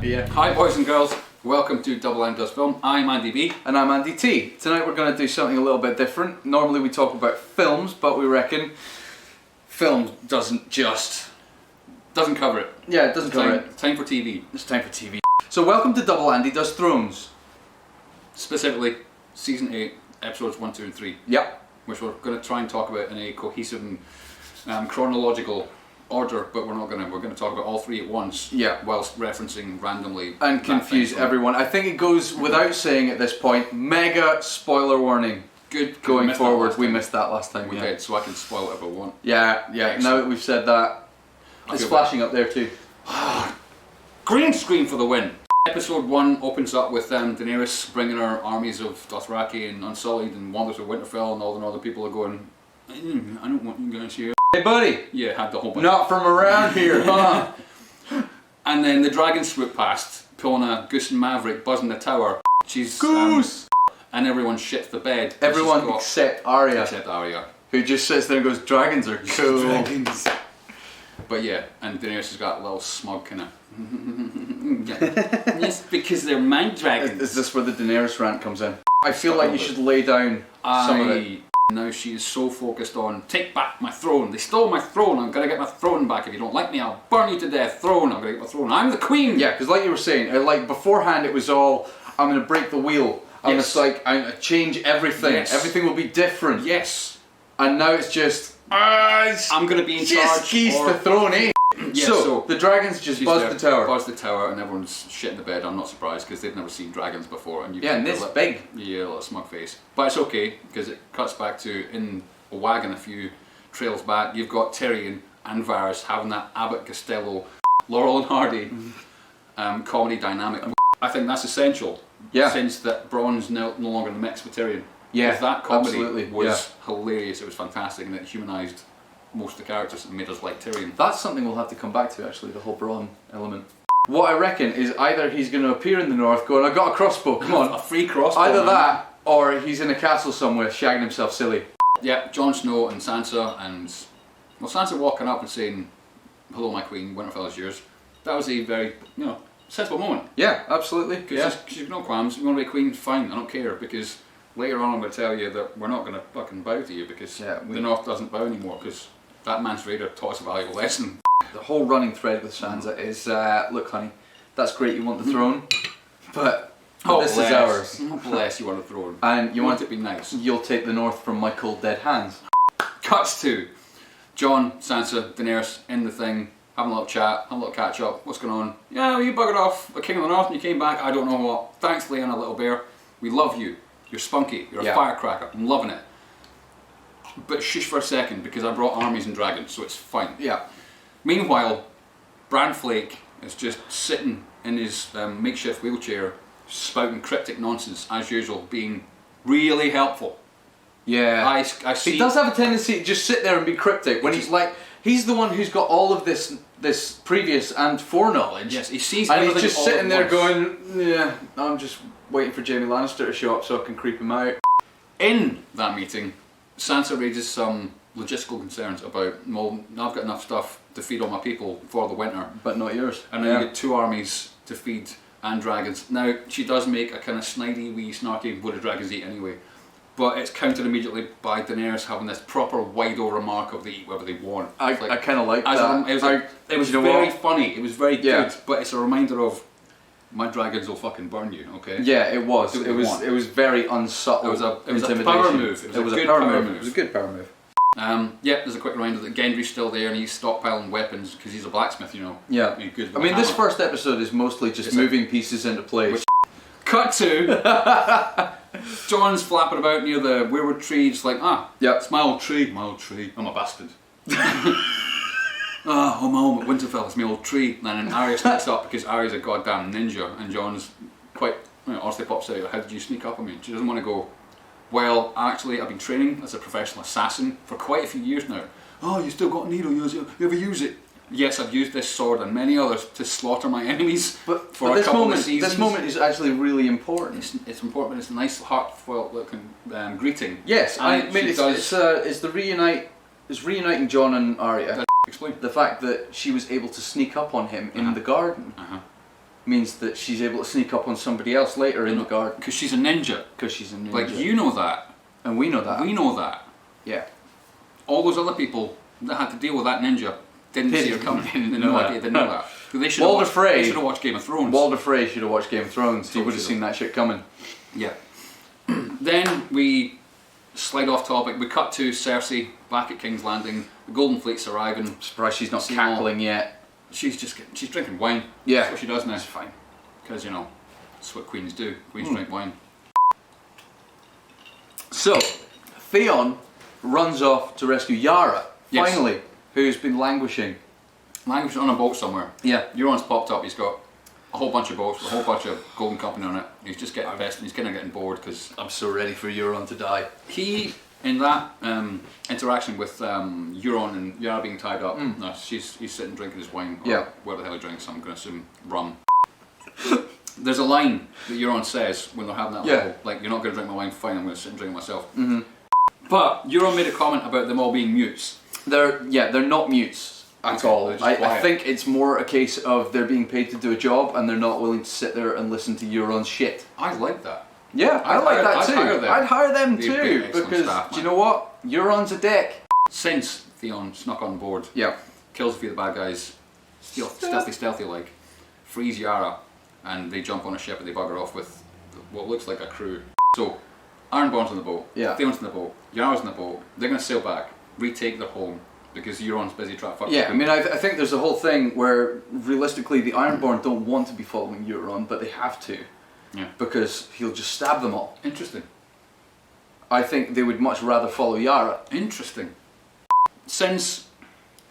Yeah. Hi boys and girls, welcome to Double Andy Does Film. I'm AndyB. And I'm AndyT. Tonight we're going to do something a little bit different. Normally we talk about films, but we reckon film doesn't cover it. Yeah, it doesn't cover it. Time for TV. It's time for TV. So welcome to Double Andy Does Thrones. Specifically, Season 8, Episodes 1, 2 and 3. Yep. Which we're going to try and talk about in a cohesive and chronological order, but we're going to talk about all three at once. Yeah. Whilst referencing randomly. And confuse everyone. I think it goes without saying at this point, mega spoiler warning. Good. Going forward, we missed that last time. We did, so I can spoil whatever I want. Yeah. Now that we've said that, it's flashing up there too. Green screen for the win. Episode 1 opens up with Daenerys bringing her armies of Dothraki and Unsullied and Wanderers of Winterfell, and all the other people are going, I don't want you guys here. Hey buddy! Yeah, had the whole bunch. Not from around here, huh? And then the dragons swoop past, pulling a Goose and Maverick, buzzing the tower. She's Goose! And everyone shits the bed. Everyone except Arya. Except Arya. Who just sits there and goes, dragons are cool. Dragons. But yeah, and Daenerys has got a little smug kind of. Yes, because they're my dragons. Is this where the Daenerys rant comes in? I feel like you should lay down some of it. Now she is so focused on, take back my throne. They stole my throne. I'm gonna get my throne back. If you don't like me, I'll burn you to death. Throne. I'm gonna get my throne. I'm the queen. Yeah, because like you were saying, like beforehand, it was all, I'm gonna break the wheel. I'm gonna change everything. Yes. Everything will be different. Yes. And now it's just, I'm gonna be in charge. Skis the throne, eh? Yeah, so the dragons just buzz the tower. Buzz the tower, and everyone's shitting the bed. I'm not surprised because they've never seen dragons before. And and this big. Yeah, a little smug face. But it's okay because it cuts back to in a wagon a few trails back. You've got Tyrion and Varys having that Abbott Costello, Laurel and Hardy comedy dynamic. I think that's essential. Yeah. Since that Bronn's no longer in the mix with Tyrion. Yeah. That comedy was yeah. hilarious. It was fantastic, and it humanised most of the characters and made us like Tyrion. That's something we'll have to come back to, actually, the whole Bronn element. What I reckon is either he's going to appear in the north going, I got a crossbow, come on. A free crossbow. Either that, or he's in a castle somewhere shagging himself silly. Yeah, Jon Snow and Sansa, and well, Sansa walking up and saying, hello my queen, Winterfell is yours. That was a very, sensible moment. Yeah, absolutely. Because she's no qualms, you want to be a queen, fine, I don't care, because later on I'm going to tell you that we're not going to fucking bow to you, because the north doesn't bow anymore, because that Mance Rayder taught us a valuable lesson. The whole running thread with Sansa is, look honey, that's great you want the throne, but this is ours. Oh bless, you want the throne. And you want it to be nice. You'll take the north from my cold dead hands. Cuts to Jon, Sansa, Daenerys in the thing, having a little chat, having a little catch up. What's going on? Yeah, well, you buggered off a King of the North and you came back, I don't know what. Thanks Lyanna, little bear. We love you. You're spunky. You're a firecracker. I'm loving it. But shush for a second because I brought armies and dragons, so it's fine. Yeah. Meanwhile, Bran Flake is just sitting in his makeshift wheelchair, spouting cryptic nonsense as usual, being really helpful. Yeah. I see. He does have a tendency to just sit there and be cryptic when he's like, he's the one who's got all of this previous and foreknowledge. Yes, he sees and everything. And he's just sitting there going, yeah, I'm just waiting for Jaime Lannister to show up so I can creep him out. In that meeting, Sansa raises some logistical concerns about, well, I've got enough stuff to feed all my people for the winter. But not yours. And then you get 2 armies to feed and dragons. Now, she does make a kind of snidey, wee, snarky, what do dragons eat anyway? But it's countered immediately by Daenerys having this proper wide-o remark of they eat whatever they want. I kind of like that. It was very funny, it was very good, but it's a reminder of my dragons will fucking burn you, okay? Yeah, it was. It was very unsubtle. It was a power move. It was a good power move. It was a good power move. There's a quick reminder that Gendry's still there and he's stockpiling weapons because he's a blacksmith, Yeah. Good I mean, this first episode is mostly just moving pieces into place. Cut to Jon's flapping about near the weirwood tree, just like, it's my old tree, I'm a bastard. My home at Winterfell, it's my old tree. And then Arya sneaks up because Arya's a goddamn ninja, and Jon's quite, honestly pops out, how did you sneak up on me? She doesn't want to go, well, actually, I've been training as a professional assassin for quite a few years now. Oh, you still got a needle, you ever use it? Yes, I've used this sword and many others to slaughter my enemies for a couple of seasons. This moment is actually really important. It's important, but it's a nice, heartfelt looking greeting. Yes, I mean, it's reuniting Jon and Arya. Explain. The fact that she was able to sneak up on him in the garden. means that she's able to sneak up on somebody else later in the garden. Because she's a ninja. Because she's a ninja. Like, you know that. And we know that. We know that. Yeah. All those other people that had to deal with that ninja didn't see her coming. They didn't know that. They should have watched Game of Thrones. Walder Frey should have watched Game of Thrones. He would have seen that shit coming. Yeah. Then we slide off topic. We cut to Cersei back at King's Landing. The Golden Fleet's arriving. I'm surprised she's not cackling yet. She's drinking wine. Yeah. That's what she does now. It's fine. Because, you know, that's what queens do. Queens drink wine. So, Theon runs off to rescue Yara, finally, who's been languishing. Languishing on a boat somewhere. Yeah. Euron's popped up, he's got a whole bunch of boats with a whole bunch of Golden Company on it. He's just getting pissed and he's kind of getting bored because... I'm so ready for Euron to die. He, in that interaction with Euron and Yara being tied up, no, he's sitting drinking his wine, or where the hell he drinks, I'm going to assume rum. There's a line that Euron says when they're having that little, like, you're not going to drink my wine, fine, I'm going to sit and drink it myself. But Euron made a comment about them all being mutes. They're not mutes at all. I think it's more a case of they're being paid to do a job and they're not willing to sit there and listen to Euron's shit. I like that. Yeah, I like that too. I'd hire them They'd too, because do you know what? Euron's a dick. Since Theon snuck on board, kills a few of the bad guys, stealthy like, frees Yara, and they jump on a ship and they bugger off with what looks like a crew. So, Ironborn's on the boat, Theon's on the boat, Yara's on the boat, they're going to sail back, retake their home, because Euron's busy trying to fuck I mean, I think there's a whole thing where, realistically, the Ironborn don't want to be following Euron, but they have to. Yeah. Because he'll just stab them all. Interesting. I think they would much rather follow Yara. Interesting. Since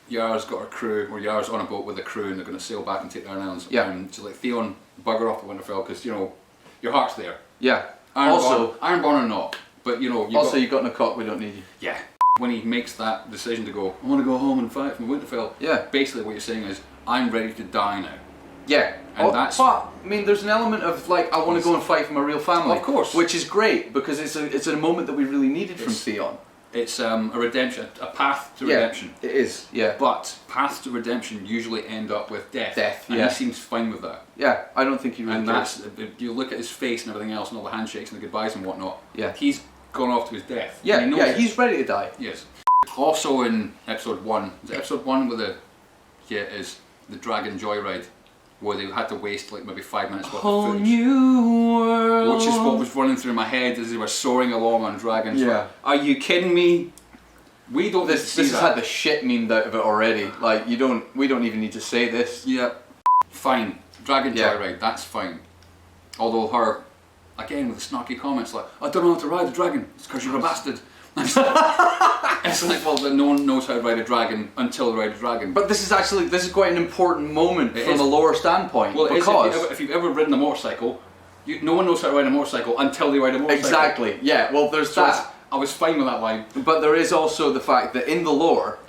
Yara's got a crew, or Yara's on a boat with a crew and they're going to sail back and take their islands, so like Theon, bugger off to Winterfell because, you know, your heart's there. Yeah. Ironborn or not, but you know... You've got no cock, we don't need you. Yeah. When he makes that decision to go, I want to go home and fight from Winterfell, basically what you're saying is, I'm ready to die now. Yeah. And but, I mean, there's an element of, like, I want to go and fight for my real family. Of course. Which is great, because it's a moment that we really needed from Theon. It's a redemption, a path to redemption. It is, But paths to redemption usually end up with death. And he seems fine with that. Yeah, I don't think he really cares. You look at his face and everything else and all the handshakes and the goodbyes and whatnot. Yeah. He's gone off to his death. He's ready to die. Yes. Also in episode 1, is it episode 1 where is the Dragon Joyride, where they had to waste like maybe 5 minutes worth of footage. New world. Which is what was running through my head as they were soaring along on dragons. Yeah. Like, are you kidding me? We don't This has had the shit memed out of it already. Like we don't even need to say this. Yeah. Fine. Dragon Joyride, that's fine. Although her, again with the snarky comments like, I don't know how to ride a dragon, it's because you're a bastard. It's like, well, no one knows how to ride a dragon until they ride a dragon. But this is quite an important moment from a lore standpoint. Well, because if you've ever ridden a motorcycle, no one knows how to ride a motorcycle until they ride a motorcycle. Exactly. Yeah. Well, there's that. I was fine with that line. But there is also the fact that in the lore,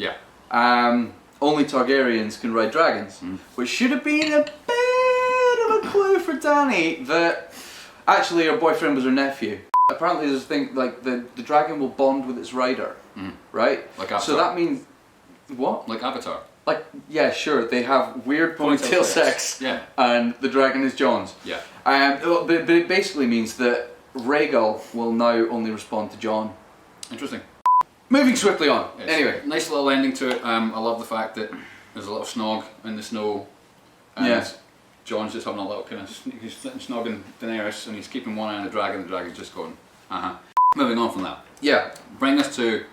only Targaryens can ride dragons, which should have been a bit of a clue for Dany that actually her boyfriend was her nephew. Apparently there's a thing, like the dragon will bond with its rider, right? Like Avatar. So that means, what? Like Avatar. Like, yeah, sure, they have weird ponytail sex, and the dragon is Jon's. Yeah. But it basically means that Rhaegal will now only respond to Jon. Interesting. Moving swiftly on. Yes. Anyway. Nice little ending to it. I love the fact that there's a little snog in the snow, and Jon's just having a little kind of, he's sitting snogging Daenerys and he's keeping one eye on the dragon's just going, Moving on from that. Yeah. Bring us to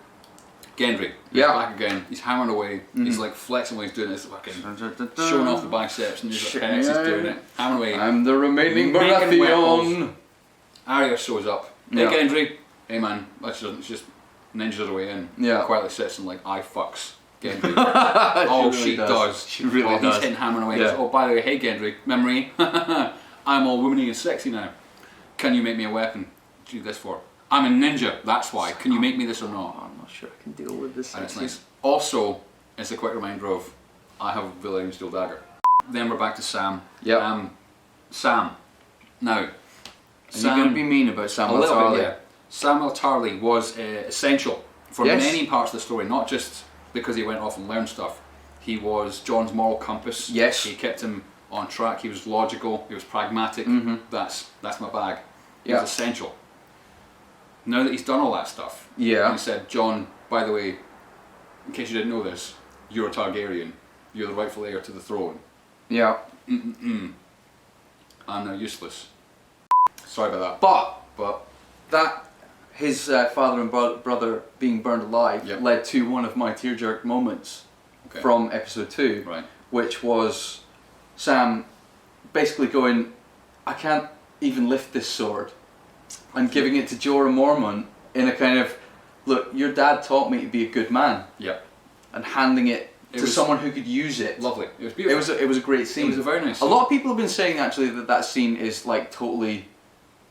Gendry. He's back again, he's hammering away, he's like flexing while he's doing this, fucking showing off the biceps and he's like, he's doing it, hammering away. I'm the remaining Baratheon. Arya shows up. Hey Gendry. Hey man, it's just ninjas her way in. Yeah. Quietly sits and like, I fucks Gendry. Oh, she does. She really does. He's hitting hammering away. Goes, oh, by the way, hey Gendry, memory. I'm all womany and sexy now. Can you make me a weapon to do this for? I'm a ninja, that's why. Can you make me this or not? Oh, I'm not sure I can deal with this. And it's nice. Also, it's a quick reminder of, I have a Valyrian steel dagger. Then we're back to Sam. Yeah. Sam. Now, Sam, you're going to be mean about Sam. A little bit, yeah. Samuel Tarly was essential for many parts of the story, not just because he went off and learned stuff. He was Jon's moral compass. Yes. He kept him on track. He was logical. He was pragmatic. That's my bag. He was essential. Now that he's done all that stuff, and he said, Jon, by the way, in case you didn't know this, you're a Targaryen. You're the rightful heir to the throne. Yeah. I'm now useless. Sorry about that. But that his father and brother being burned alive led to one of my tearjerk moments from episode 2, which was Sam basically going, I can't even lift this sword, and giving it to Jorah Mormont in a kind of, look, your dad taught me to be a good man. And handing it to someone who could use it. Lovely. It was beautiful. It was a great scene. It was a very nice scene. A lot of people have been saying actually that scene is like totally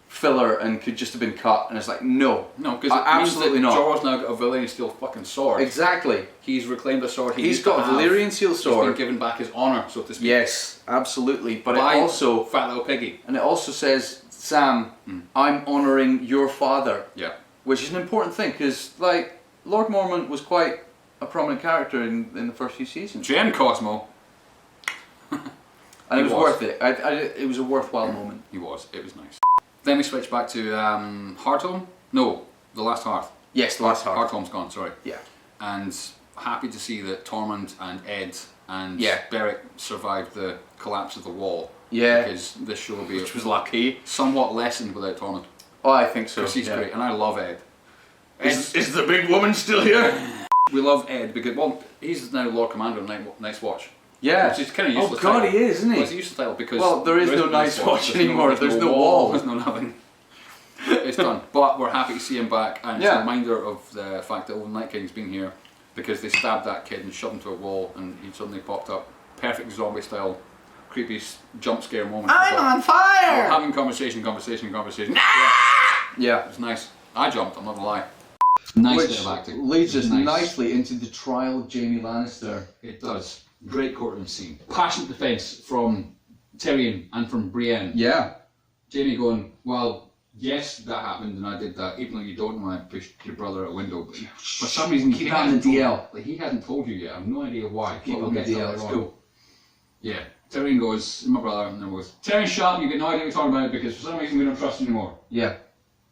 filler and could just have been cut, and it's like, no, because absolutely not. Jorah's now got a Valyrian steel fucking sword. Exactly. He's reclaimed a sword. He's got a Valyrian steel sword. He's been given back his honour, so to speak. Yes, absolutely. But by it also fat little piggy. And it also says, Sam, I'm honouring your father. Yeah. Which is an important thing, because like Lord Mormont was quite a prominent character in the first few seasons. Jen Cosmo. And it was worth it. It was a worthwhile moment. It was nice. Then we switch back to Hardhome. No, the Last Hearth. Yes, the Last Hearth. Hardhome's gone, sorry. Yeah. And happy to see that Tormund and Ed and Beric survived the collapse of the wall. Yeah. Because this show will be... Which was lucky. Somewhat lessened without Tormund. Oh, I think so. Because he's great, and I love Ed. Is the big woman still here? We love Ed because, well, he's now Lord Commander of Night's Watch. Yeah. Which is kind of useless. Oh God, title. he is, isn't he? Well, it's a useless title because... Well, there is no Night's Watch anymore. There's no wall. There's no nothing. It's done. But we're happy to see him back, and it's a reminder of the fact that Old Night King's been here because they stabbed that kid and shoved him to a wall, and he suddenly popped up. Perfect zombie style, creepy jump scare moment. I'm on fire! We're having conversation. Yeah. It's nice. I jumped, I'm not gonna lie. Nice bit of acting. Leads us nicely into the trial of Jaime Lannister. It does. Great courtroom scene. Passionate defence from Tyrion and from Brienne. Yeah. Jaime going, well, yes, that happened and I did that, even though you don't know I pushed your brother out a window. But for some reason, keep that in the DL. Like, he hasn't told you yet. I have no idea why. Keep it on the DL. Let's go. Yeah. Tyrion goes, my brother, and then goes, Tyrion, shut up, you get no idea what you're talking about because for some reason we don't trust you anymore. Yeah.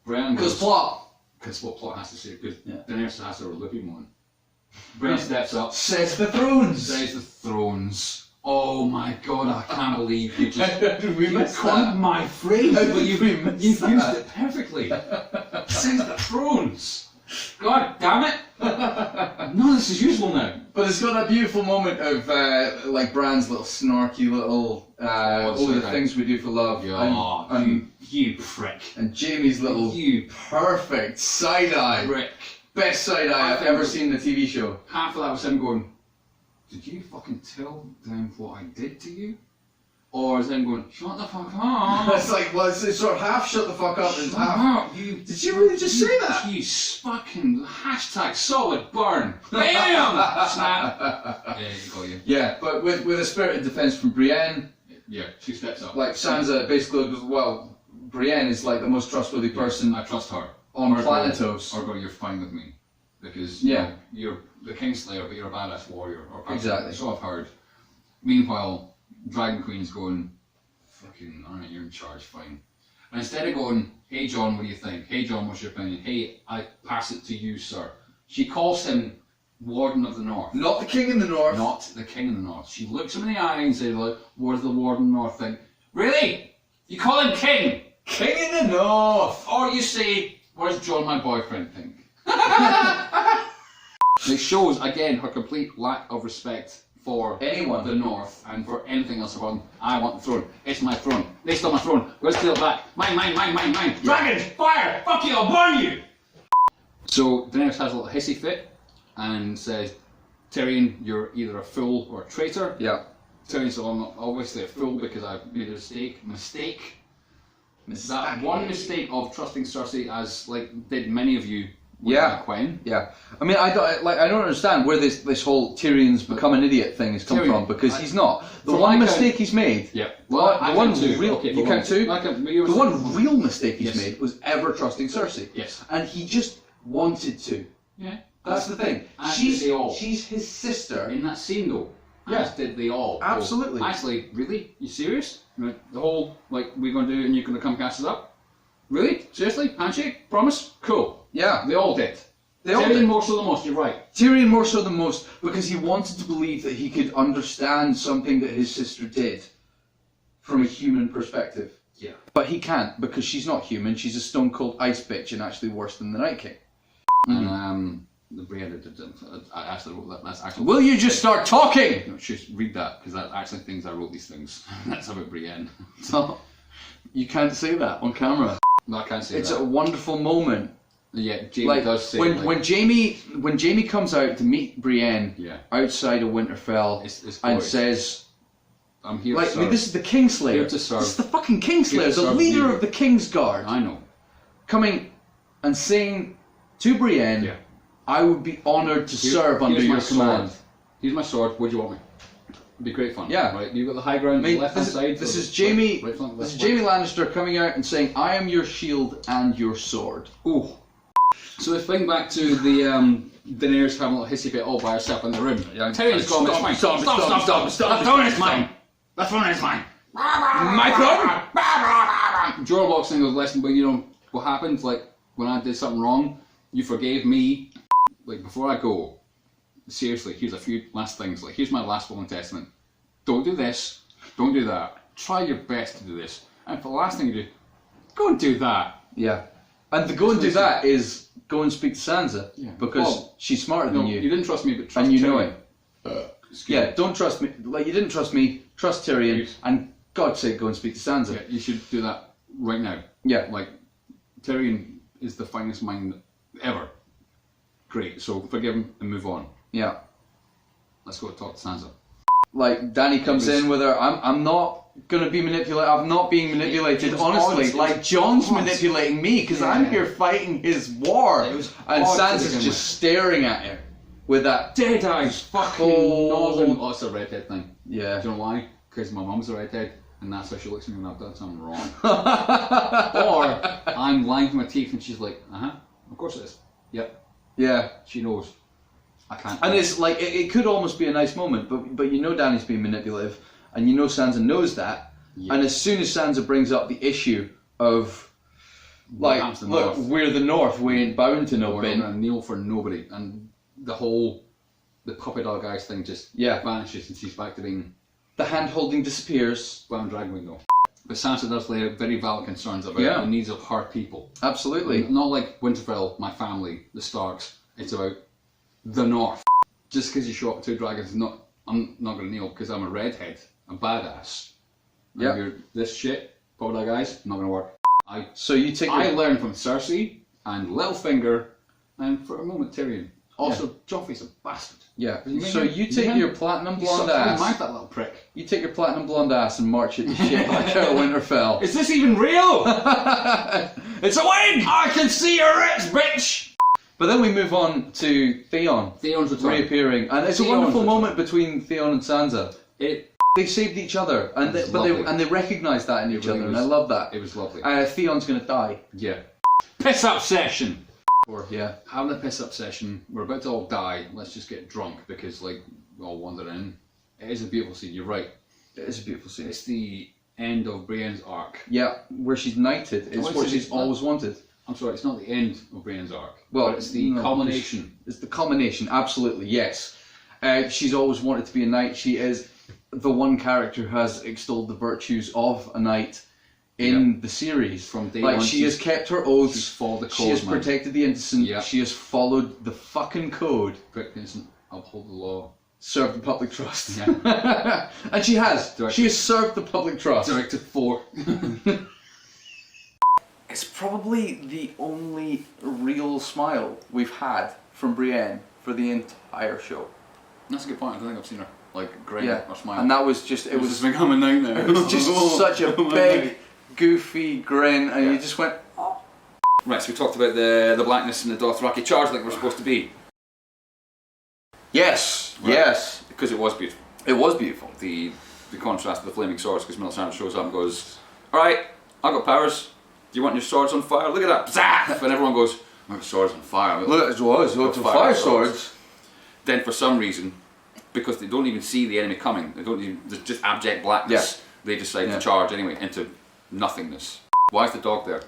Brienne goes, because plot. Because what plot has to say, because Daenerys has to look him on. Brienne steps up. Says the thrones. Says the thrones. Oh my God, I can't believe you just... you coined my phrase, but you've used it perfectly. Says the thrones. God damn it. None of this is useful now. But it's got that beautiful moment of like Bran's little snarky little all the things we do for love. And you prick. And Jaime's little perfect side eye. Prick. Best side eye I've ever seen in a TV show. Half of that was him going, did you fucking tell them what I did to you? Or is him going, shut the fuck up? It's like, well, it's sort of half shut the fuck up and half. Did you really just say that? You fucking hashtag solid burn. Bam! Snap. Yeah, you got you. Yeah, but with a spirited defence from Brienne. Yeah, she steps up. Like Sansa basically goes, well, Brienne is like the most trustworthy person. I trust her. On Planetos. Or go, you're fine with me. Because you're the Kingslayer, but you're a badass warrior. Exactly. So I've heard. Meanwhile, Dragon Queen's going, fucking, alright, you're in charge, fine. And instead of going, hey Jon, what do you think? Hey Jon, what's your opinion? Hey, I pass it to you, sir. She calls him Warden of the North. Not the King in the North. Not the King in the North. She looks him in the eye and says, like, what does the Warden of the North think? Really? You call him King? King in the North! Or you say, what does Jon, my boyfriend, think? It shows, again, her complete lack of respect for anyone, the North, and for anything else about I want the throne. It's my throne. They stole my throne. Let's steal it back. Mine. Yeah. Dragons, fire! Fuck you, I'll burn you! So Daenerys has a little hissy fit and says, Tyrion, you're either a fool or a traitor. Yeah. Tyrion said, I'm obviously a fool because I've made a mistake. That one mistake of trusting Cersei, as like did many of you. When? Yeah. I mean, I don't understand where this whole Tyrion's become an idiot thing has come from, because he's not. The one mistake he's made. Yeah. Well, the one real. Okay, you count two. The one real mistake he's made was ever trusting Cersei. Yes. And he just wanted to. Yeah. That's the thing. She's his sister. In that scene though, Yes, did they all? Absolutely. Oh, actually, really? You serious? The whole, like, we're going to do and you're going to come catch us up? Really? Seriously? Handshake? Promise? Cool. Yeah. They all did. They all Tyrion did. more so than most, you're right. Tyrion more so than most, because he wanted to believe that he could understand something that his sister did from a human perspective. Yeah. But he can't, because she's not human, she's a stone cold ice bitch and actually worse than the Night King. And the Brienne I actually wrote that. That's actually. Will you just start talking? No, just read that, because that actually things I wrote these things. That's about Brienne. No, you can't say that on camera. No, I can't say It's that. a wonderful moment. Yeah, Jamie Like does say when Jamie comes out to meet Brienne Yeah. outside of Winterfell It's and boys. says, I'm here like, to I serve. mean, this is the Kingslayer. Here to serve. This is the fucking Kingslayer, Here to the serve leader you. of the Kingsguard, I know. coming and saying to Brienne, Yeah. I would be honoured to serve under here's my your command. sword. Here's my sword. What do you want me? It'd be great fun. Yeah. Right. You've got the high ground, I mean, left hand this, side. this or is Jamie. Right flank, This left is flank. Jamie Lannister coming out and saying, "I am your shield and your sword." Ooh. So let's bring back to the Daenerys having a little hissy fit all by herself in the room. Yeah, Tyrion's gone. It's mine. stop. That throne is mine. That throne is mine. My throne? Jorah walks in and goes, listen, but you know what happened? Like when I did something wrong, you forgave me. Like before I go, seriously, here's a few last things. Like here's my last will and testament. Don't do this. Don't do that. Try your best to do this. And for the last thing you do, go and do that. Yeah, and the go and do that is go and speak to Sansa because Well, she's smarter No, than you you, didn't trust me, but trust and you know Tyrion. it. Excuse Yeah, me. don't trust me. Like you didn't trust me. Trust Tyrion, Yes. and God's sake, go and speak to Sansa. Yeah, you should do that right now. Yeah. Like, Tyrion is the finest mind ever. Great, so forgive him and move on. Yeah. Let's go talk to Sansa. Like Danny comes in with her. I'm not gonna be manipulated. I'm not being manipulated. It was Honestly, odd. like John's Odd. manipulating me because I'm Yeah. here fighting his war, It was and odd to Sansa's begin just with. staring at her with that. Dead eyes, fucking cold- northern. Oh, it's a redhead thing. Yeah. Do you know why? Because my mum's a redhead, and that's how she looks at me when I've done something wrong. Or I'm lying to my teeth, and she's like, of course it is. Yep, Yeah. she knows. I can't. And it's like it could almost be a nice moment, but you know Danny's being manipulative, and you know Sansa knows that. Yeah. And as soon as Sansa brings up the issue of like, happens to the look, North? we're the North, we ain't bound to no We're bin. not gonna kneel for nobody, and the puppy dog eyes thing just Yeah. vanishes, and she's back to being The hand holding disappears. Brown Dragon Window. But Sansa does lay out very valid concerns about Yeah. the needs of her people. Absolutely. Not like Winterfell, my family, the Starks. It's about the North. Just because you show up with two dragons, I'm not going to kneel because I'm a redhead, a badass. And Yeah. you're this shit, puppy dog eyes, not going to work. So you take I your, learned from Cersei and Littlefinger, and for a moment Tyrion. Also, Joffrey's a bastard. yeah. You So mean- you take yeah. your platinum He blonde sucks my ass. mouth, that little prick. You take your platinum blonde ass and march it to shit like out of Winterfell. Is this even real? It's a wig! I can see your rich bitch! But then we move on to Theon Theon's return. reappearing, and it's a Theon's wonderful return. moment between Theon and Sansa. It They saved each other, and It's they lovely. recognise that in each really other, and was. I love that. was lovely. Theon's gonna die. Yeah. Piss up session! Or yeah, Having a piss up session, we're about to all die, let's just get drunk because like we all wander in. It is a beautiful scene, you're right. it is a beautiful scene. It's the end of Brienne's arc. Yeah, where she's knighted is Oh, what it's- she's always wanted. I'm sorry, it's not the end of Brienne's arc. Well, but it's the no, culmination. It's the culmination, absolutely, yes. She's always wanted to be a knight. She is the one character who has extolled the virtues of a knight in the series. From day like, one, she has kept her oaths. she's followed the She has code, man. protected the innocent. Yeah. She has followed the fucking code. Protect the innocent, uphold the law. Served the public trust. Yeah. And she has. Directed- She has served the public trust. Directed for. It's probably the only real smile we've had from Brienne for the entire show. That's a good point, I don't think I've seen her like grin Yeah, or smile. and that was just, it was just become a nightmare. it was just such a Oh my big, God. goofy grin, and Yeah. you just went, oh. Right, so we talked about the blackness and the Dothraki charge like we're supposed to be. Yes, Right. yes. Because it was beautiful. It was beautiful. The contrast of the flaming swords, because Melisandre shows up and goes, alright, I've got powers. Do you want your swords on fire? Look at that. Zaff! And everyone goes, my sword's on fire. Look, it was, Got fire swords. Then for some reason, because they don't even see the enemy coming. There's just abject blackness. Yeah. They decide to charge anyway into nothingness. Why is the dog there?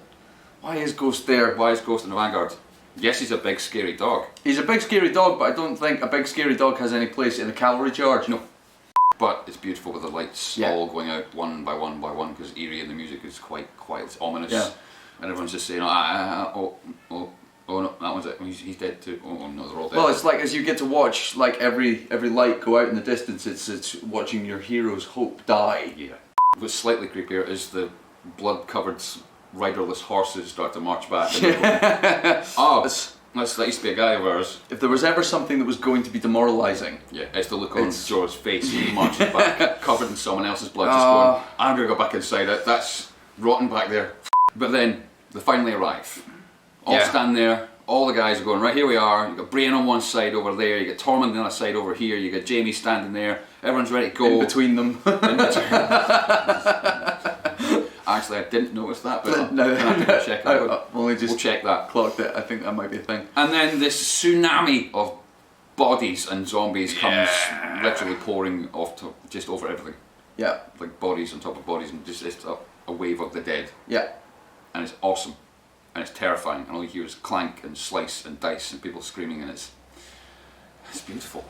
Why is Ghost there? Why is Ghost in the vanguard? Yes, he's a big scary dog. He's a big scary dog, but I don't think a big scary dog has any place in a cavalry charge. No. But it's beautiful with the lights all going out one by one by one, because eerie and the music is quite it's ominous. Yeah. And everyone's just saying, oh no, that one's it. He's dead too. Oh no, they're all dead. Well, it's like as you get to watch like every light go out in the distance, it's watching your hero's hope die. Yeah. What's slightly creepier is the blood-covered riderless horses start to march back. That used to be a guy of ours. If there was ever something that was going to be demoralising, yeah, it's the look on Joe's face. He marches back, covered in someone else's blood, just going, I'm going to go back inside it. That's rotten back there. But then they finally arrive. All stand there. All the guys are going, right, here we are. You've got Brian on one side over there. You got Tormund on the other side over here. You got Jamie standing there. Everyone's ready to go. in between them. Actually, I didn't notice that, but No, check it out. Only just We'll check that. clocked it. I think that might be a thing. And then this tsunami of bodies and zombies comes literally pouring off just over everything. Yeah. Like bodies on top of bodies, and just it's a wave of the dead. Yeah. And it's awesome. And it's terrifying. And all you hear is clank and slice and dice and people screaming, and it's beautiful.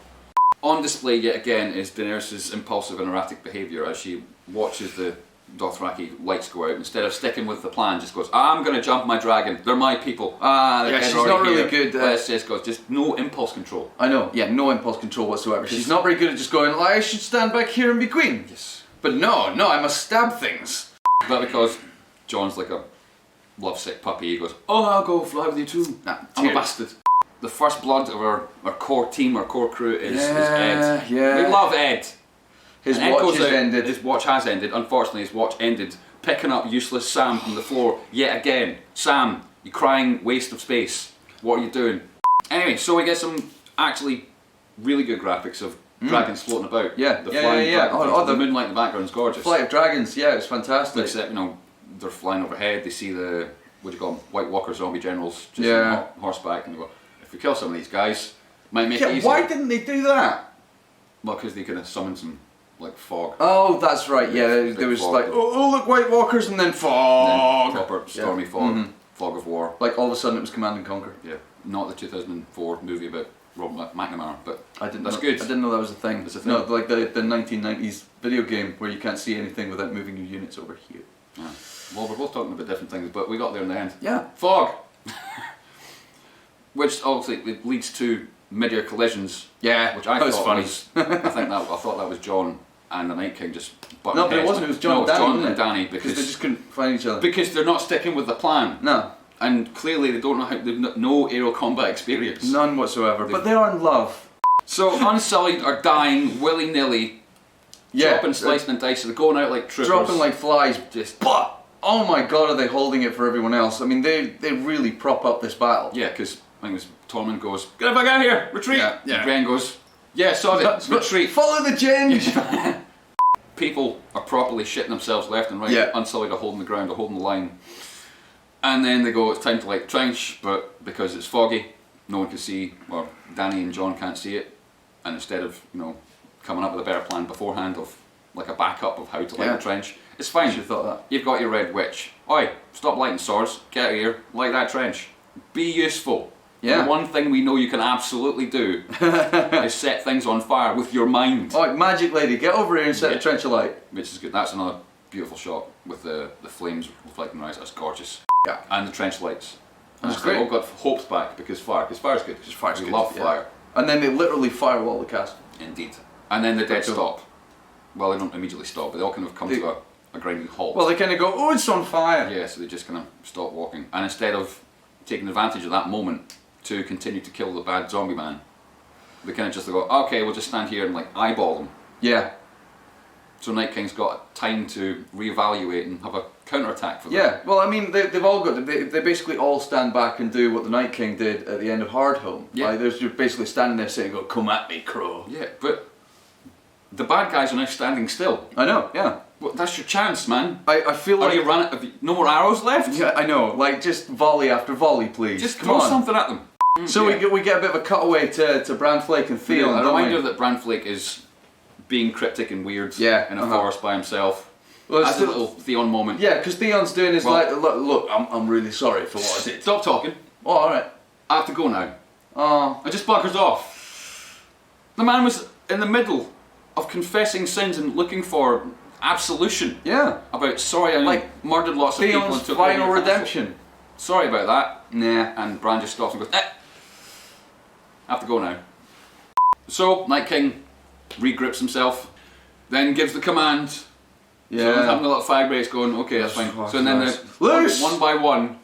On display yet again is Daenerys' impulsive and erratic behaviour as she watches the Dothraki lights go out. Instead of sticking with the plan, just goes, I'm going to jump my dragon. They're my people. She's not really good. Let's just go. Just no impulse control. I know. Yeah, no impulse control whatsoever. She's not very good at just going, I should stand back here and be queen. Yes. But no, I must stab things. But because Jon's like a lovesick puppy, he goes, oh, I'll go fly with you too. I'm a bastard. The first blood of our core team, our core crew is Ed. Yeah. We love Ed. His watch has ended. His watch has ended. Unfortunately, his watch ended picking up useless Sam from the floor yet again. Sam, you crying waste of space. What are you doing? Anyway, so we get some actually really good graphics of dragons floating about. Yeah, the flying dragons. The moonlight in the background is gorgeous. Flight of Dragons, yeah, it's fantastic. Except, they're flying overhead. They see the, what do you call them, White Walker zombie generals just on horseback, and they go, if we kill some of these guys, might make it easier. Why didn't they do that? Well, because they could have summoned some fog. Oh, that's right. Yeah, there was like, oh look, White Walkers, and then fog. And then proper stormy fog, fog of war. Like all of a sudden it was Command and Conquer. Yeah, not the 2004 movie about Robert McNamara, but That's good. I didn't know that was a thing. It's a thing. No, like the 1990s video game where you can't see anything without moving your units over here. Yeah. Well, we're both talking about different things, but we got there in the end. Yeah. Fog! Which obviously it leads to mid-air collisions. Yeah, which I that thought was funny. I thought that was John and the Night King just butting No, but it heads. wasn't. It was John and Danny. John wasn't and it? Danny because they just couldn't find each other. Because they're not sticking with the plan. No. And clearly they don't know how. They've no aerial combat experience. None whatsoever. But they are in love. So Unsullied are dying willy-nilly. Yeah. Dropping, slicing and dicing. They're going out like troopers. Dropping like flies. Just. But oh my god, are they holding it for everyone else? I mean, they really prop up this battle. Yeah, because I think it was Tormund goes, get the fuck out of here, retreat. Yeah. And Brienne goes, yeah, sorry, retreat. Follow the Jen. People are properly shitting themselves left and right. Yeah. Unsullied are holding the ground, are holding the line. And then they go, it's time to trench, but because it's foggy, no one can see, or Danny and John can't see it. And instead of, coming up with a better plan beforehand of like a backup of how to light the trench, it's fine. You should have thought that. You've got your red witch. Oi, stop lighting swords, get out of here, light that trench. Be useful. Yeah. The one thing we know you can absolutely do is set things on fire with your mind. Alright, magic lady, get over here and set a trench alight. Which is good. That's another beautiful shot with the flames reflecting right. That's gorgeous. Yeah. And the trench lights. And That's great. All got hopes back because fire's good. Because fire's we good, love yeah. fire. And then they literally firewall the castle. Indeed. And then the dead Cool. stop. Well, they don't immediately stop, but they all kind of come to a grinding halt. Well, they kind of go, oh, it's on fire. Yeah, so they just kind of stop walking. And instead of taking advantage of that moment to continue to kill the bad zombie man, they kind of just go, okay, we'll just stand here and eyeball them. Yeah. So Night King's got time to reevaluate and have a counterattack for them. Yeah, well, I mean, they've all got, they basically all stand back and do what the Night King did at the end of Hardhome. Yeah. Like, they're just basically standing there saying, go, come at me, crow. Yeah, but the bad guys are now standing still. I know, yeah. Well, that's your chance, man. I feel like... Have you run it? Have you, no more arrows left? Yeah, I know. Like, just volley after volley, please. Just come throw on. something at them. So we get a bit of a cutaway to Bran Flake and Theon. A don't we? reminder that Bran Flake is being cryptic and weird in a forest by himself. Well, That's a little Theon moment. Yeah, because Theon's doing his look, I'm really sorry for what I did. Stop talking. Oh, alright. I have to go now. Oh. I just buggers off. The man was in the middle of confessing sins and looking for absolution. Yeah. About, sorry, I murdered lots of people and took over final your redemption. castle. Sorry about that. Nah. And Bran just stops and goes, I have to go now. So, Night King regrips himself, then gives the command. Yeah. So he's having a little fag breaks going, okay, that's fine. So and then one by one,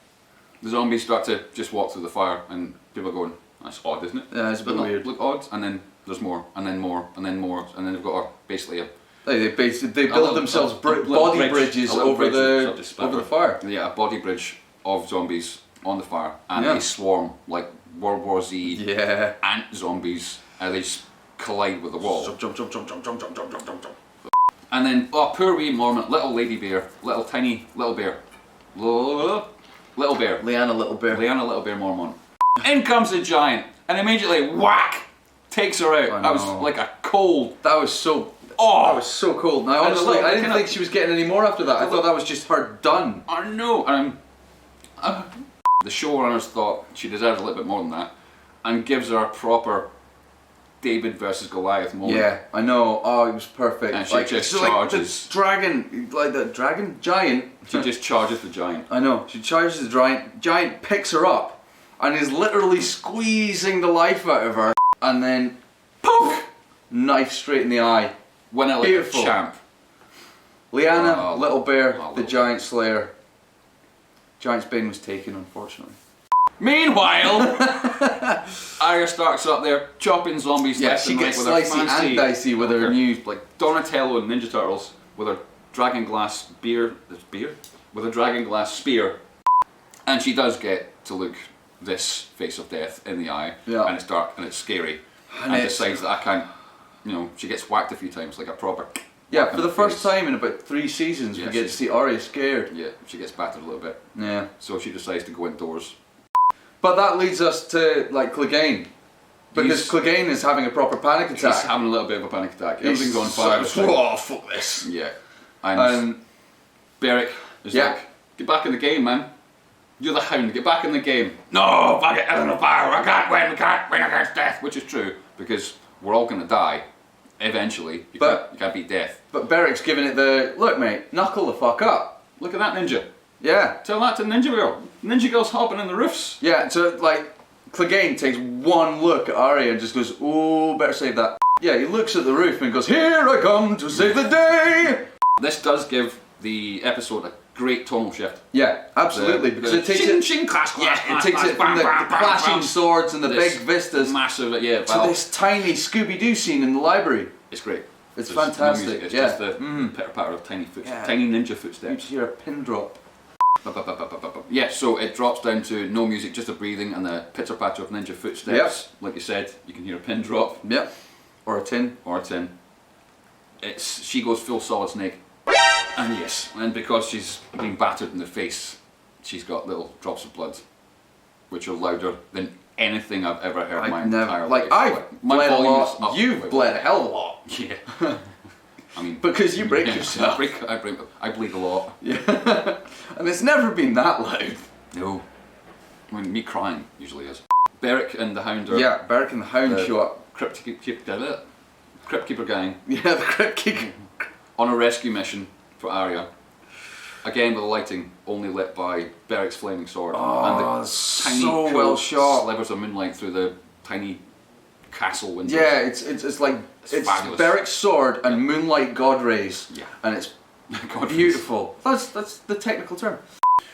the zombies start to just walk through the fire and people are going, that's odd, isn't it? Yeah, it's a bit weird. Look odd, and then there's more, and then more, and then more, and then they've got basically a... They build themselves body bridges over the fire. Yeah, a body bridge of zombies on the fire, and they swarm like World War Z ant zombies, and they just collide with the wall. Jump. And then, poor wee Mormont, little lady bear, little bear. Lyanna Little Bear. Lyanna Little Bear Mormont. In comes the giant, and immediately, whack, takes her out. That was like a cold. That was so cold. Now, honestly, I didn't think she was getting any more after that. I thought that was just her done. I know. The showrunners thought she deserved a little bit more than that, and gives her a proper David versus Goliath moment. Yeah, I know. Oh, it was perfect. And she just charges. The giant. She just charges the giant. I know. She charges the giant. Giant picks her up and is literally squeezing the life out of her, and then poke, knife straight in the eye. Went out like a champ. Lyanna, Little Bear, the Giant Slayer. Giant's bane was taken, unfortunately. Meanwhile, Arya Stark's up there chopping zombies left and right with her fancy and dicey with her new like Donatello and Ninja Turtles with her dragon glass with a dragon glass spear, and she does get to look this face of death in the eye, and it's dark and it's scary, and decides that I can't. She gets whacked a few times like a proper. Yeah, for the first time in about 3 seasons, we get to see Arya scared. Yeah, she gets battered a little bit. Yeah. So she decides to go indoors. But that leads us to Clegane, because Clegane is having a proper panic attack. He's having a little bit of a panic attack. Everything's on fire. Oh, fuck this. Yeah. And Beric is like, get back in the game, man. You're the Hound, get back in the game. No, fuck it, I'm on fire. I can't win, we can't win against death. Which is true, because we're all going to die. Eventually. You can't beat death. But Beric's giving it look mate, knuckle the fuck up. Look at that ninja. Yeah. Tell that to Ninja Girl. Ninja Girl's hopping in the roofs. Yeah, so Clegane takes one look at Arya and just goes, oh, better save that. Yeah, he looks at the roof and goes, here I come to save the day! This does give the episode a great tonal shift. Yeah, absolutely, because it takes it from the clashing swords and the big vistas massive, to this tiny Scooby-Doo scene in the library. It's great. It's fantastic. No music, it's just the pitter-patter of tiny ninja footsteps. You hear a pin drop. Yeah, so it drops down to no music, just a breathing and the pitter-patter of ninja footsteps. Like you said, you can hear a pin drop. Yep. Or a tin. She goes full Solid Snake. And because she's being battered in the face, she's got little drops of blood, which are louder than anything I've ever heard in my entire life. I've bled a lot. You've bled a hell of a lot. Yeah. I mean, because you break yourself. I bleed a lot. Yeah. And it's never been that loud. No. I mean, me crying usually is. Beric and the Hound are... Yeah, Beric and the Hound show up. Crypt Keeper gang. Yeah, the Crypt Keeper. On a rescue mission for Arya. Again with the lighting only lit by Beric's flaming sword. And the tiny so well shot. slivers of moonlight through the tiny castle windows. Yeah, it's like it's Beric's sword and moonlight god rays. Yeah. And it's beautiful. That's the technical term.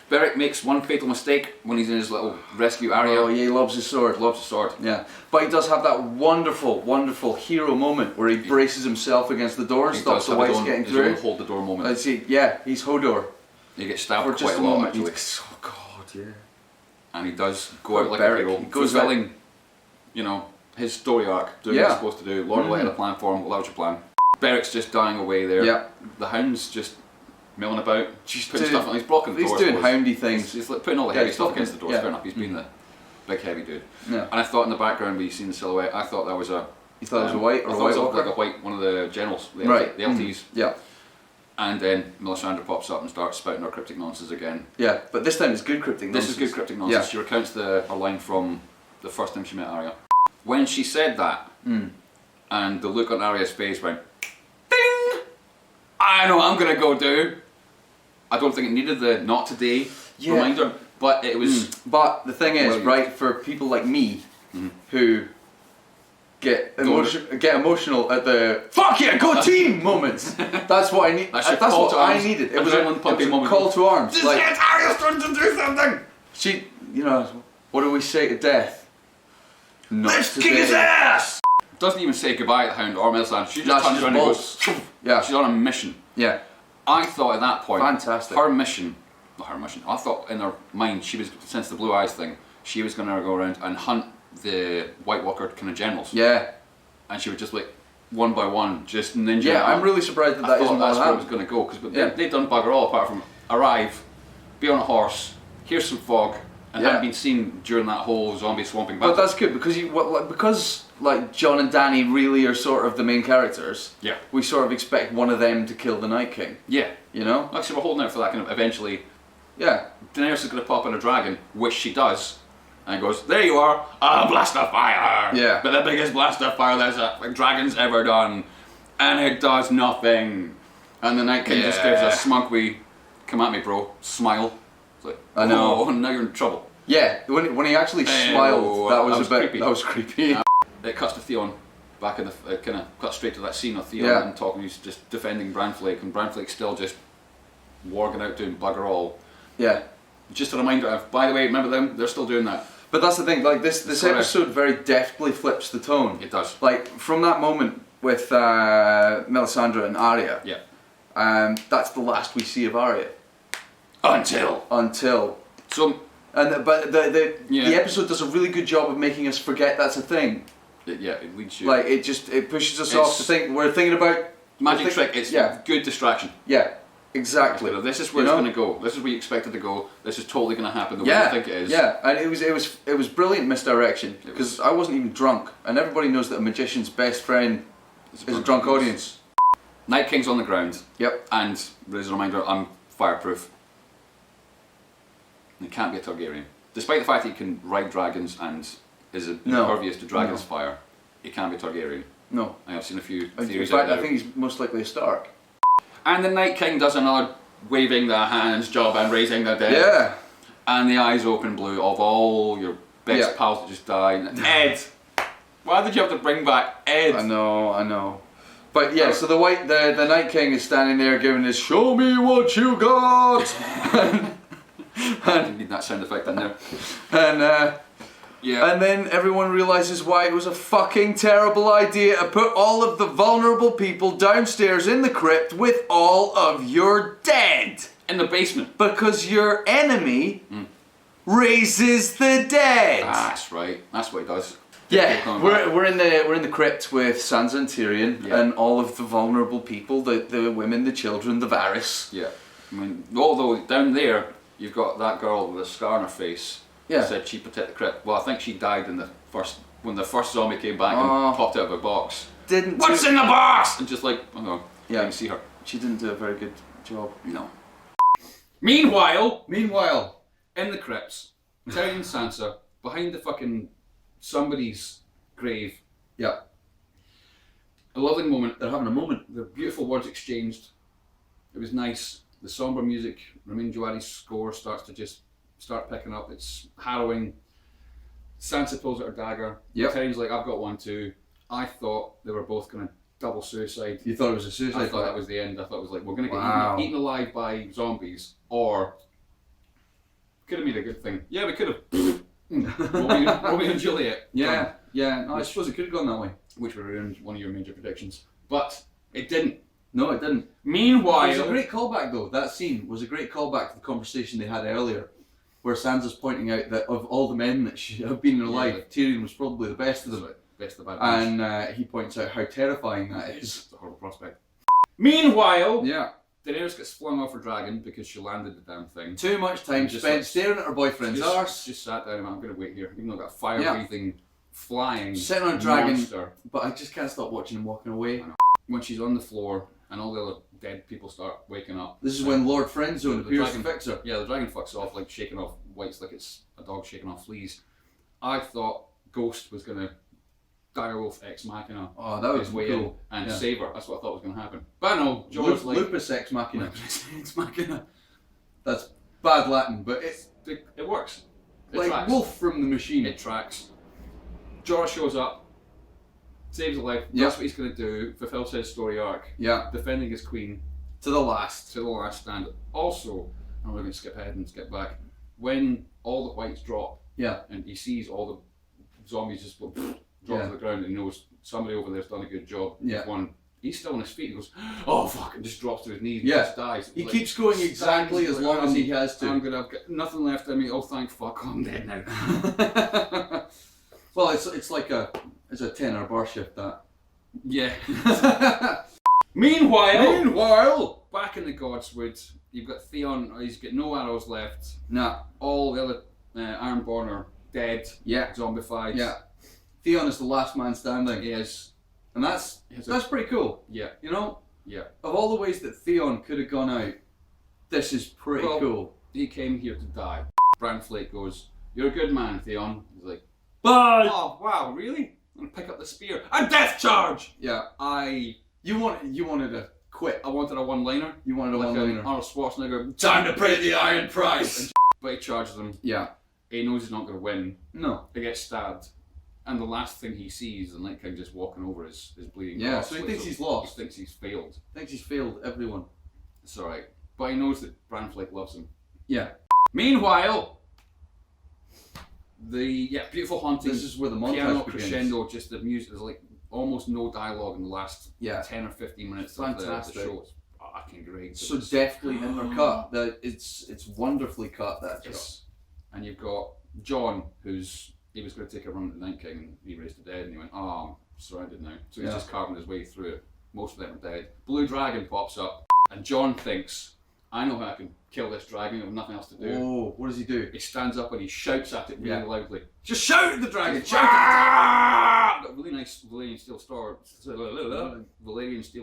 Beric makes one fatal mistake when he's in his little rescue area. Oh yeah, he loves his sword. Yeah. But he does have that wonderful, wonderful hero moment where he braces himself against the door and stops the whites getting through. His own hold the door moment. Let's see, yeah, he's Hodor. He gets stabbed for quite just a lot moment. actually. Oh god, yeah. And he does go out like a hero, fulfilling, his story arc, doing what he's supposed to do. Lord laid a plan for him, well, that was your plan. Beric's just dying away there. Yeah. The Hound's just milling about, just putting stuff on, he's blocking the door. He's doing houndy things. He's like putting all the heavy stuff against the door, fair enough, he's been the big heavy dude. Yeah. And I thought in the background where you seen the silhouette, I thought that was a. You thought it was a white or I a thought it white was walker? like a white, one of the generals, the Right. LTs. Yeah. And then Melisandre pops up and starts spouting her cryptic nonsense again. Yeah, but this time it's good cryptic nonsense. This is good cryptic nonsense. Yeah. She recounts a line from the first time she met Arya. When she said that, and the look on Arya's face went, ding! I know what I'm gonna go do. I don't think it needed the not today reminder, but it was. But the thing is, right, for people like me who get emotional at the "fuck yeah, go team" moments. That's what I need. That's what I needed. It was a call to arms. Just get Arya Stark to do something. She, you know, what do we say to death? Let's kick his ass. Doesn't even say goodbye to the Hound or Melisandre. She just turns around and goes. Yeah, she's on a mission. Yeah. I thought at that point, fantastic. Her mission. I thought in her mind she was, since the blue eyes thing, she was going to go around and hunt the White Walker kind of generals. Yeah. And she would just like one by one just ninja. Yeah, I'm really surprised that isn't that's what where it was going to go because they'd done bugger all apart from arrive, be on a horse, here's some fog, and hadn't been seen during that whole zombie swamping battle. But that's good because because Jon and Dany really are sort of the main characters. Yeah. We sort of expect one of them to kill the Night King. Yeah. You know. Actually, we're holding out for that kind of eventually. Yeah. Daenerys is going to pop in a dragon, which she does, and goes, there you are, a blast of fire! Yeah. But the biggest blast of fire that a dragon's ever done. And it does nothing. And the Night King just gives a smug wee, come at me bro, smile. It's like, I know. Oh, now you're in trouble. Yeah, when he actually smiled, that was a bit creepy. That was creepy. It cuts to Theon, back in the, kind of cuts straight to that scene of Theon and talking, he's just defending Branflake, and Branflake's still just warging out doing bugger all. Yeah. Just a reminder of, by the way, remember them? They're still doing that. But that's the thing, like this episode very deftly flips the tone. It does. Like from that moment with Melisandre and Arya. Yeah. That's the last we see of Arya. Until. So. But the episode does a really good job of making us forget that's a thing. It leads you. Like it pushes us off to think we're thinking about magic trick. It's good distraction. Yeah. Exactly. This is where it's going to go. This is where you expect it to go. This is totally going to happen the way you think it is. Yeah, and it was brilliant misdirection because I wasn't even drunk, and everybody knows that a magician's best friend is a drunk audience. Night King's on the ground. Yep. And there's a reminder: I'm fireproof. It can't be a Targaryen, despite the fact that he can ride dragons and is impervious to dragons' fire. It can't be a Targaryen. No. I've seen a few theories. In fact, I think he's most likely a Stark. And the Night King does another waving the hands job and raising the dead. Yeah. And the eyes open blue of all your best pals that just died. Ed! Why did you have to bring back Ed? I know. But yeah, so the Night King is standing there giving his "Show me what you got." I didn't need that sound effect in there. And then everyone realises why it was a fucking terrible idea to put all of the vulnerable people downstairs in the crypt with all of your dead. In the basement. Because your enemy raises the dead. That's right. That's what he does. Yeah, we're in the crypt with Sansa and Tyrion and all of the vulnerable people, the women, the children, the Varys. Yeah. I mean, although down there you've got that girl with a scar on her face. Yeah. Said she protect the crypt. Well, I think she died when the first zombie came back and popped out of a box. What's in the box? And just like, oh no, you can see her. She didn't do a very good job. No. Meanwhile, in the crypts, Tyrion and Sansa behind the fucking somebody's grave. Yeah. A lovely moment. They're having a moment. The beautiful words exchanged. It was nice. The somber music, Ramin Djawadi's score starts to just start picking up. It's harrowing. Sansa pulls out her dagger. Yep. Tyrion's like, I've got one too. I thought they were both going to double suicide. You thought it was a suicide? I thought that was the end. I thought it was like, we're going to get eaten alive by zombies, or could have made a good thing. Yeah, we could have. Romeo and Juliet. Yeah. No, I suppose it could have gone that way. Which would ruin one of your major predictions. But it didn't. No, it didn't. Meanwhile... It was a great callback though. That scene was a great callback to the conversation they had earlier, where Sansa's pointing out that of all the men that have been in her life, Tyrion was probably the best of them. Best of the bad and he points out how terrifying that is. It's a horrible prospect. Meanwhile, Daenerys gets flung off her dragon because she landed the damn thing. Too much time spent staring at her boyfriend's arse. Just sat down and I'm going to wait here, even though I've got a fire-breathing, flying sitting on a dragon, monster. but I just can't stop watching him walking away. When she's on the floor and all the other dead people start waking up. This is when Lord Friendzone appears to fix her. Yeah, the dragon fucks off, like shaking off whites like it's a dog shaking off fleas. I thought Ghost was going to direwolf ex machina his way cool. in and save her. That's what I thought was going to happen. But no, George Lupus ex machina. Ex machina. That's bad Latin, but it works. It like tracks. Wolf from the Machine. It tracks. Jorah shows up, saves a life. That's what he's going to do. Fulfills his story arc. Yeah. Defending his queen to the last stand. Also, I'm going to skip ahead and skip back. When all the whites drop, and he sees all the zombies just drop to the ground, and he knows somebody over there's done a good job. One, he's still on his feet. He goes, "Oh fuck!" and just drops to his knees. And just dies. He keeps going exactly as long as he has to. I've got nothing left in me. Oh, thank fuck! I'm dead now. Well, it's like a 10-hour bar shift, that. Yeah. Meanwhile, back in the Godswood, you've got Theon. He's got no arrows left. Nah. All the other Ironborn are dead. Yeah. Zombified. Yeah. Theon is the last man standing. Yes. And that's pretty cool. Yeah. You know? Yeah. Of all the ways that Theon could have gone out, this is pretty cool. He came here to die. Bran Flake goes, "You're a good man, Theon." He's like, "Bye." Oh wow, really? I'm gonna pick up the spear. A death charge. Yeah. You wanted to quit. I wanted a one-liner. You wanted a one-liner. Arnold Schwarzenegger. Time to pay the iron price. But he charges him. Yeah. He knows he's not going to win. No. He gets stabbed. And the last thing he sees is the Night King just walking over his bleeding Yeah, corpse. so he thinks he's lost. He thinks he's failed. Thinks he's failed everyone. It's alright. But he knows that Bran Flake loves him. Yeah. Meanwhile, the beautiful haunting. This is where the montage piano begins. crescendo, just the music. There's like almost no dialogue in the last 10 or 15 minutes of the show. It's fucking great. So deftly intercut that it's wonderfully cut, that shot. And you've got Jon, he was going to take a run at the Night King and he raised the dead, and he went, "Oh, I'm surrounded now." So he's just carving his way through it. Most of them are dead. Blue Dragon pops up, and Jon thinks, "I know how I can kill this dragon. I have nothing else to do." Oh, what does he do? He stands up and he shouts at it really loudly. Just shout at the dragon! Shout at it! Got a really nice Valyrian steel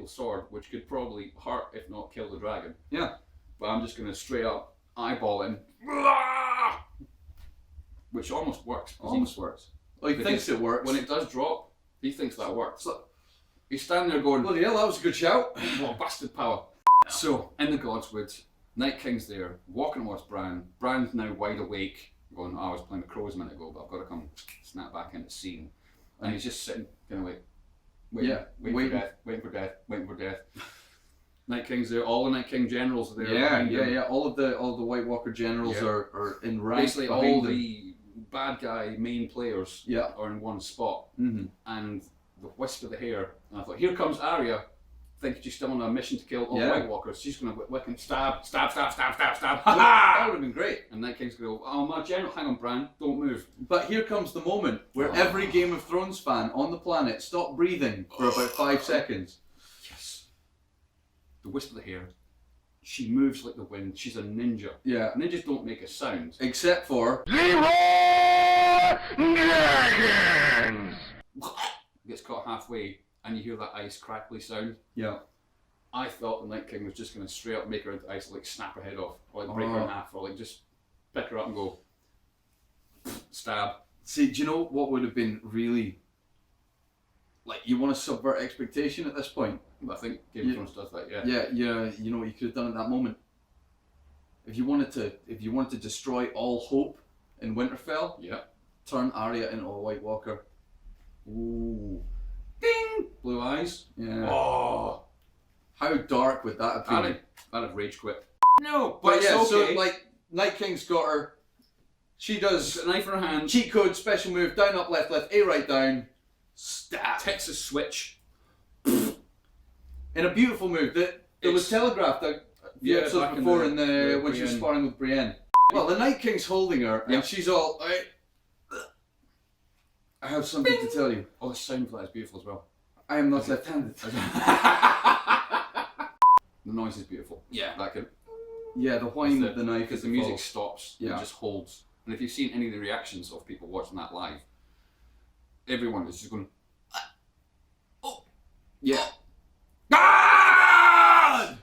sword, which could probably hurt, if not kill the dragon. Yeah. But I'm just going to straight up eyeball him. Which almost works. Almost works. Well, he thinks it works. When it does drop, he thinks that works. He's standing there going, "Bloody hell, that was a good shout." What bastard power. So, in the Godswood, Night King's there, walking towards Bran. Bran's now wide awake, going, "I was playing the crows a minute ago, but I've got to come snap back into scene." And he's just sitting, kind of like, waiting for death. Night King's there. All the Night King generals are there. Yeah. All of the White Walker generals are in rank. Basically, all the bad guy main players are in one spot. Mm-hmm. And the wisp of the hair. And I thought, here comes Arya, thinking she's still on a mission to kill all the White Walkers. She's going to whip and stab. That would have been great. And Night King's going to go, "Oh, my general, hang on, Bran, don't move." But here comes the moment where every Game of Thrones fan on the planet stopped breathing for about 5 seconds. Yes. The wisp of the hair. She moves like the wind. She's a ninja. Yeah. Ninjas don't make a sound. Except for... Gets caught halfway and you hear that ice crackly sound. Yeah. I thought the Night King was just going to straight up make her into ice, like snap her head off, or like break her in half, or like just pick her up and go stab. See, do you know what would have been really... Like, you want to subvert expectation at this point? I think Game of Thrones does that, yeah. Yeah, you know what you could have done at that moment? If you wanted to destroy all hope in Winterfell, turn Arya into a White Walker. Ooh. Ding! Blue eyes. Yeah. Oh. How dark would that have been? I'd have rage quit. No, but yeah, okay. So like, Night King's got her. She does a knife in her hand. Cheat code, special move, down, up, left, A right down. Stab. Texas switch. In a beautiful move that was telegraphed a few episodes before when she was sparring with Brienne. Well, the Night King's holding her and she's all, I have something to tell you. Oh, the sound of that is beautiful as well. I am not left-handed. The noise is beautiful. Yeah. That could. Yeah, the whine of the knife because as the it music falls. stops. Yeah. And just holds. And if you've seen any of the reactions of people watching that live, everyone is just going. Yeah. Ah!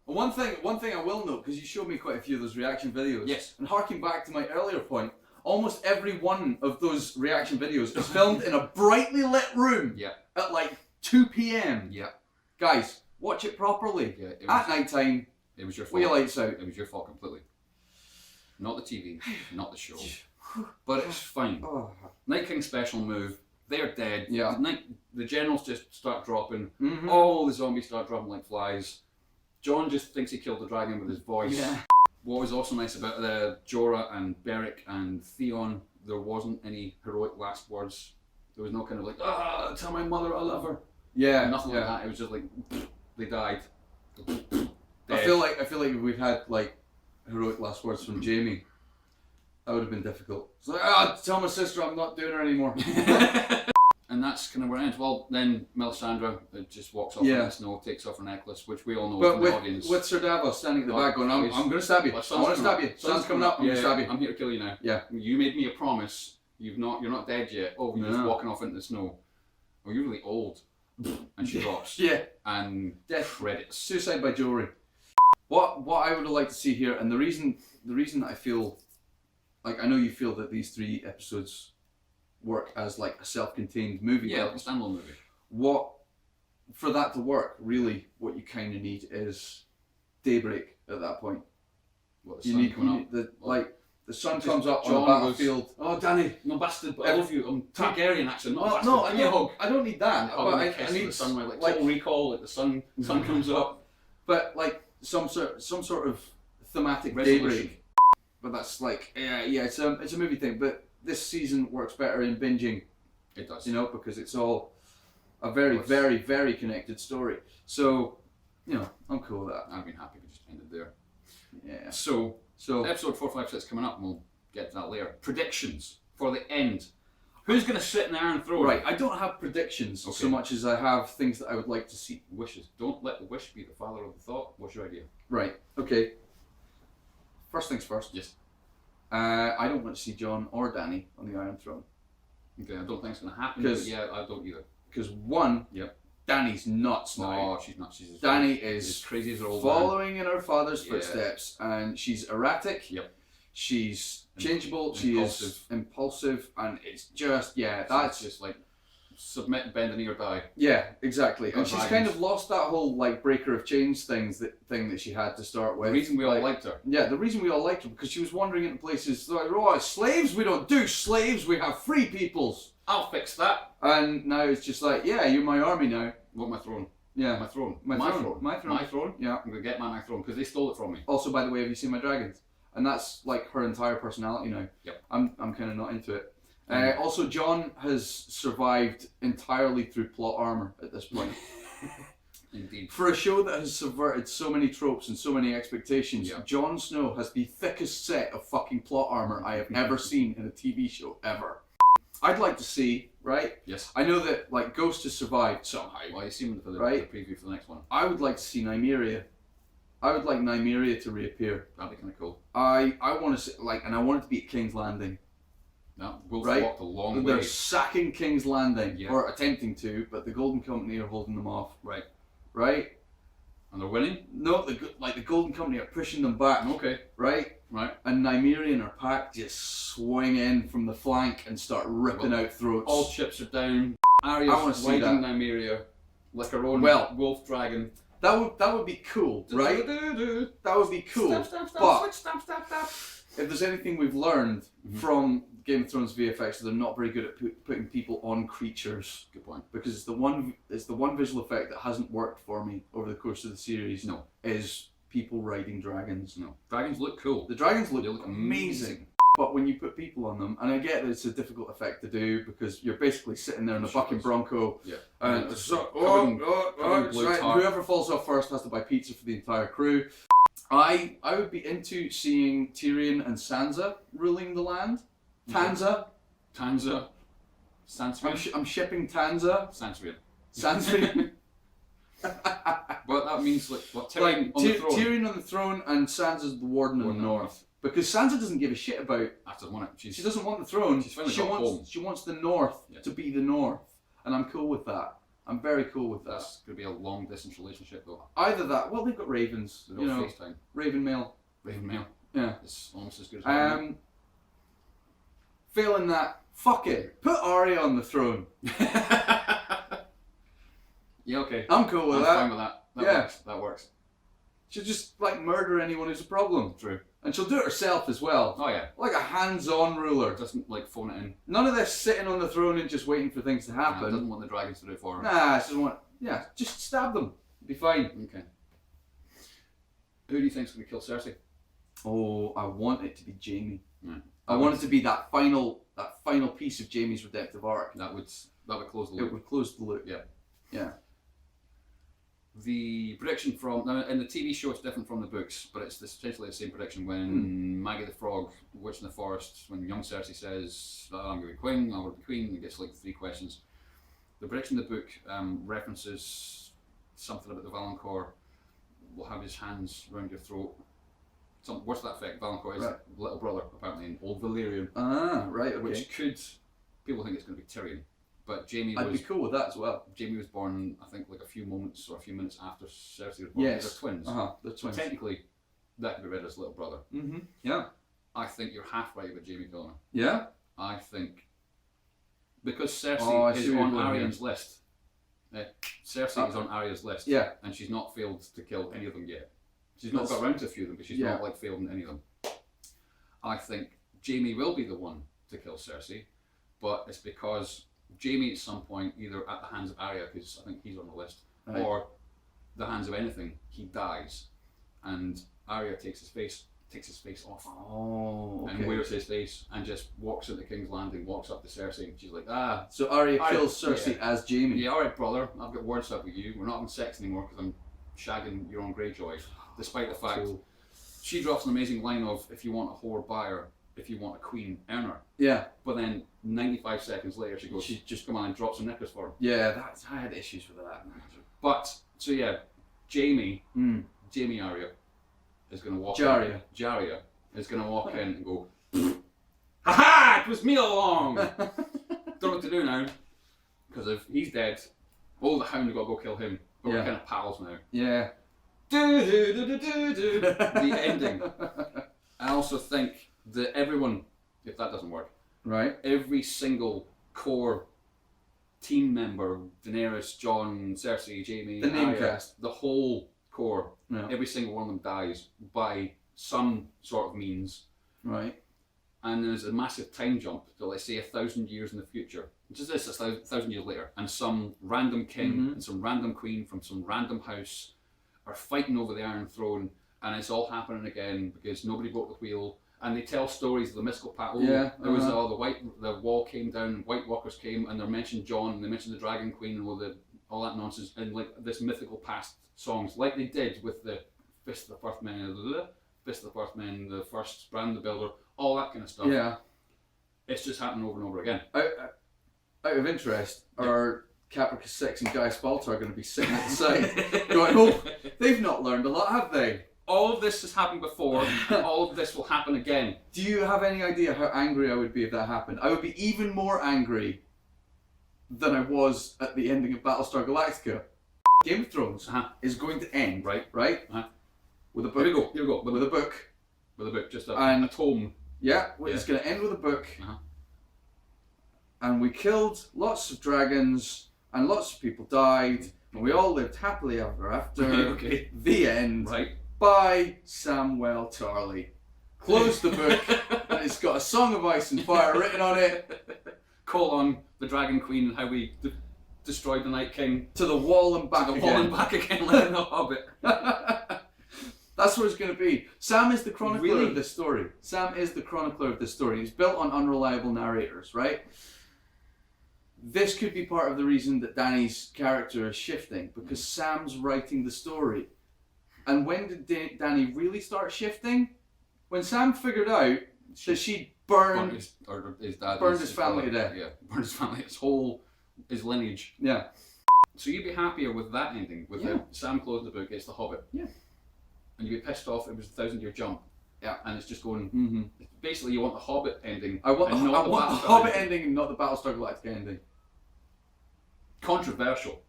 One thing I will note, because you showed me quite a few of those reaction videos. Yes. And harking back to my earlier point, almost every one of those reaction videos is filmed in a brightly lit room. Yeah. At like 2 p.m. Yeah. Guys, watch it properly. Yeah. At night time. It was your fault. With your lights out. It was your fault completely. Not the TV, not the show. But it's fine. Oh. Night King special move. They're dead. Yeah. The generals just start dropping. Mm-hmm. All the zombies start dropping like flies. John just thinks he killed the dragon with his voice. Yeah. What was also nice about Jorah and Beric and Theon, there wasn't any heroic last words. There was no kind of like, tell my mother I love her. Yeah. Nothing yeah. like that. It was just like, they died. I feel like if we'd had like heroic last words from Jamie, that would have been difficult. It's like, tell my sister I'm not doing her anymore. And that's kind of where it ends. Well, then Melisandre just walks off in the snow, takes off her necklace, which we all know But from the audience. with Sir Davos standing at the back going, I'm going to stab you. Well, I want to stab you. Sun's coming up. I'm going to stab you. I'm here to kill you now. Yeah. You made me a promise. You're not dead yet. Oh, you're just No. walking off into the sno. Oh, you're really old. And she drops. Yeah. And Death. credits. Suicide by jewelry. What I would have liked to see here, and the reason that I feel like I know you feel that these 3 episodes work as like a self-contained movie. Yeah, like a standalone movie. What for that to work, really, what you kind of need is daybreak at that point. What, the You sun need, coming you up? need the sun comes up on John the battlefield. Oh, Danny, no bastard, but I love you. I'm Targaryen accent, not bastard. No, Give me a hug. I don't need that. Oh, But I need I need the sunlight, like like Total Recall, like the sun comes up. but like some sort of thematic Resolution. daybreak. But that's like it's a movie thing. But this season works better in binging, It does. you know, because it's all a very very very connected story. So, you know, I'm cool with that. I've been happy we just ended there. Yeah. So So episode 4, 5, 6 coming up, and we'll get to that later. Predictions for the end. Who's going to sit in the Iron Throne? right, I don't have predictions Okay. so much as I have things that I would like to see. Wishes. Don't let the wish be the father of the thought. What's your idea? Right. Okay. First things first. Yes. I don't want to see Jon or Dany on the Iron Throne. Okay, I don't think it's going to happen, 'Cause- but yeah, I don't either. Because one, Yep. Dany's nuts now. No, she's not. She's as Dany as is crazy as her old man. following in her father's Yeah. footsteps, and she's erratic. Yep. She's changeable. She is Impulsive. impulsive, and it's just That's that's just like submit, bend the knee or die. yeah, exactly. And Got she's kind dragons. of lost that whole like breaker of change thing that she had to start with. The reason we all Like, liked her. yeah, the reason we all liked her because she was wandering into places like, oh, slaves? We don't do slaves. We have free peoples. I'll fix that. And now it's just like, yeah, you're my army now. Want my throne? Yeah, My throne. My throne. My throne. My throne. yeah. I'm gonna get my throne because they stole it from me. Also, by the way, have you seen my dragons? And that's like her entire personality now. Yep. I'm kind of not into it. Also, Jon has survived entirely through plot armor at this point. Indeed. For a show that has subverted so many tropes and so many expectations, Yeah. Jon Snow has the thickest set of fucking plot armor I have ever seen in a TV show ever. I'd like to see, right? Yes. I know that like Ghost has survived somehow. Well, you see them for the Right. preview for the next one. I would like to see Nymeria. I would like Nymeria to reappear. That'd be kind of cool. I want to see, like, and I want it to be at King's Landing. No, Wolf Right. walked a long They're way. sacking King's Landing, Yeah. or attempting to, but the Golden Company are holding them off. Right. Right? And they're winning? No, the Golden Company are pushing them back. Okay. Right? Right. And Nymeria and her pack just swing in from the flank and start ripping out throats. All chips are down. I wanna Arya's see riding that. Nymeria like her own Well, wolf dragon. that would be cool, right? Do-do-do-do. That would be cool. Stamp, stamp, stamp, But switch, stamp, stamp, stamp. if there's anything we've learned from Game of Thrones VFX, they're not very good at putting people on creatures. Good point. Because it's the one visual effect that hasn't worked for me over the course of the series. No. Is people riding dragons. No. Dragons look cool. The dragons look, They look amazing. But when you put people on them, and I get that it's a difficult effect to do because you're basically sitting there in a Sure bucking is. bronco, Yeah. and It's so, covered in it's blue right, tar. whoever falls off first has to buy pizza for the entire crew. I would be into seeing Tyrion and Sansa ruling the land. Tanza. Tanza. Sansarian. I'm shipping Tanza. Sansarian. Sansa. Well, that that means like what? Tyrion Like on the throne. Tyrion on the throne and Sansa's the warden in the north. Because Sansa doesn't give a shit about. I don't want it. She doesn't want the throne. She's finally got home. She wants the north to be the north, and I'm cool with that. I'm very cool with that. That's going to be a long distance relationship though. Either that. Well, they've got ravens. They've got FaceTime. Raven mail. Raven mail. Yeah. It's almost as good as failing that, fuck it. Put Arya on the throne. Yeah, okay. I'm cool with I'm that. fine with that. That works. That works. She'll just like murder anyone who's a problem. True. And she'll do it herself as well. Oh yeah. Like a hands-on ruler. Doesn't like phone it in. None of this sitting on the throne and just waiting for things to happen. Yeah, doesn't want the dragons to do it for her. Nah, she doesn't want. Yeah, just stab them. Be fine. Okay. Who do you think's going to kill Cersei? Oh, I want it to be Jaime. Yeah. I want it to be that final piece of Jaime's redemptive arc. That would close the It loop. would close the loop. Yeah. Yeah. The prediction from now in the TV show it's different from the books, but it's essentially the same prediction. When Maggie the Frog, Witch in the Forest, when young Cersei says, "I'm going to be queen," "I'm going to be queen," it gets like 3 questions. The prediction in the book references something about the Valancourt will have his hands round your throat. Some words to that effect. Valancourt is little brother apparently in Old Valyrian. Ah, right. Okay. Which could people think it's going to be Tyrion, but Jaime I'd be cool with that as well. Jaime was born, I think, like a few moments or a few minutes after Cersei was born. Yes. They're twins. They're twins. So technically, that could be read as little brother. Mm-hmm. Yeah. I think you're half right about Jaime killing her. Yeah. I think because Cersei is on Arya's list. Cersei is on Arya's list. Yeah. And she's not failed to kill any of them yet. She's not got around to a few of them, but she's not like failed in any of them. I think Jaime will be the one to kill Cersei, but it's because Jaime at some point, either at the hands of Arya, because I think he's on the list, or the hands of anything, he dies, and Arya takes his face off. Oh, okay. And wears his face and just walks into King's Landing, walks up to Cersei, and she's like, So Arya kills Cersei as Jaime. Yeah, alright brother, I've got words up with you, we're not having sex anymore because I'm shagging your own Greyjoy. Despite the fact, she drops an amazing line of, if you want a whore, buy her, if you want a queen, earn her. Yeah. But then 95 seconds later she goes, just come on and drops some necklace for him. Yeah, I had issues with that. But, so yeah, Jaime Arya is going to walk in. Jaria is going to walk in and go, ha-ha, it was me all along. Don't know what to do now. Because if he's dead, the Hound have got to go kill him. But we're kind of pals now. Yeah. The ending. I also think that everyone, if that doesn't work, every single core team member, Daenerys, Jon, Cersei, Jaime, the name Arya, cast, the whole core, every single one of them dies by some sort of means. Right. And there's a massive time jump to, let's say, 1,000 years in the future. Which is this, 1,000 years later. And some random king and some random queen from some random house are fighting over the Iron Throne, and it's all happening again because nobody broke the wheel. And they tell stories of the mystical battle. There was the wall came down, and White Walkers came, and they mentioned Jon, and they mentioned the Dragon Queen, and all that nonsense, and like this mythical past songs, like they did with the Fist of the First Men, the First Brand the Builder, all that kind of stuff. Yeah. It's just happening over and over again. Out of interest, are Caprica 6 and Guy Spalter going to be sitting at the side going, oh, they've not learned a lot, have they? All of this has happened before, all of this will happen again. Do you have any idea how angry I would be if that happened? I would be even more angry than I was at the ending of Battlestar Galactica. Game of Thrones is going to end, right? With a book. Here we go. With a book. With a book, just a tome. Yeah, it's going to end with a book. And we killed lots of dragons, and lots of people died, and we all lived happily ever after. The end. By Samwell Tarly. Close the book, and it's got a Song of Ice and Fire written on it. The Dragon Queen and how we destroyed the Night King. To the wall and back again. like in The Hobbit. That's what it's going to be. Sam is the chronicler of this story. Sam is the chronicler of this story. He's built on unreliable narrators, right? This could be part of the reason that Dany's character is shifting, because Sam's writing the story. And when did Dany really start shifting? When Sam figured out that she'd burned his family to death. Yeah, burned his family, his lineage. Yeah. So you'd be happier with that ending, with the Sam closing the book, it's the Hobbit. Yeah. And you'd be pissed off it was the 1,000-year jump. Yeah. And it's just going. Basically, you want the Hobbit ending. I want and the Hobbit ending and not the Battlestar Galactica ending. Controversial.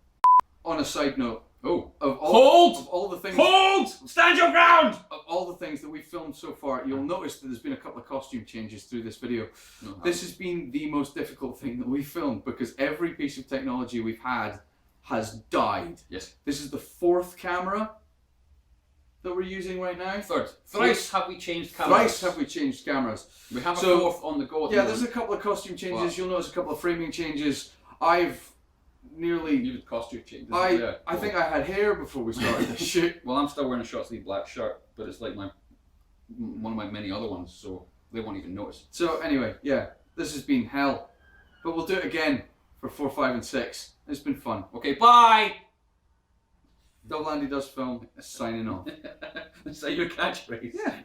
On a side note, of all the things. Hold! Stand your ground! Of all the things that we've filmed so far, you'll notice that there's been a couple of costume changes through this video. No, this has been the most difficult thing that we've filmed because every piece of technology we've had has died. Yes. This is the 4th camera that we're using right now. 3rd. Thrice have we changed cameras. Thrice have we changed cameras. We have a 4th on the go at the there's a couple of costume changes. You'll notice a couple of framing changes. I've nearly... You did costume changes. I think I had hair before we started this shoot. Well, I'm still wearing a short sleeve black shirt, but it's like one of my many other ones, so they won't even notice. So anyway, this has been hell. But we'll do it again for 4, 5 and 6. It's been fun. Okay, bye! Double Andy Does Film, signing off. Is that your catchphrase? Yeah.